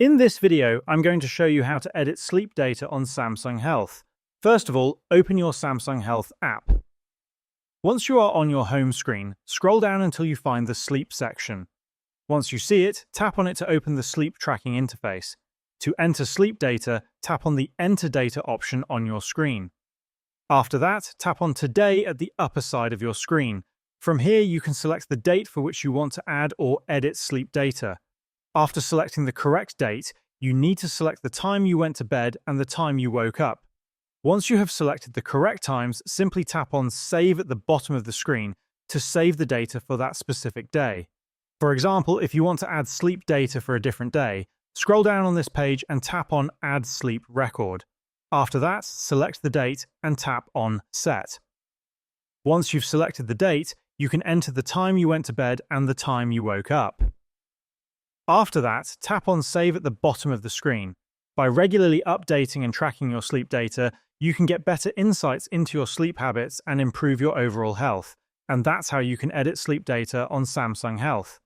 In this video, I'm going to show you how to edit sleep data on Samsung Health. First of all, open your Samsung Health app. Once you are on your home screen, scroll down until you find the Sleep section. Once you see it, tap on it to open the sleep tracking interface. To enter sleep data, tap on the Enter Data option on your screen. After that, tap on Today at the upper side of your screen. From here, you can select the date for which you want to add or edit sleep data. After selecting the correct date, you need to select the time you went to bed and the time you woke up. Once you have selected the correct times, simply tap on Save at the bottom of the screen to save the data for that specific day. For example, if you want to add sleep data for a different day, scroll down on this page and tap on Add Sleep Record. After that, select the date and tap on Set. Once you've selected the date, you can enter the time you went to bed and the time you woke up. After that, tap on Save at the bottom of the screen. By regularly updating and tracking your sleep data, you can get better insights into your sleep habits and improve your overall health. And that's how you can edit sleep data on Samsung Health.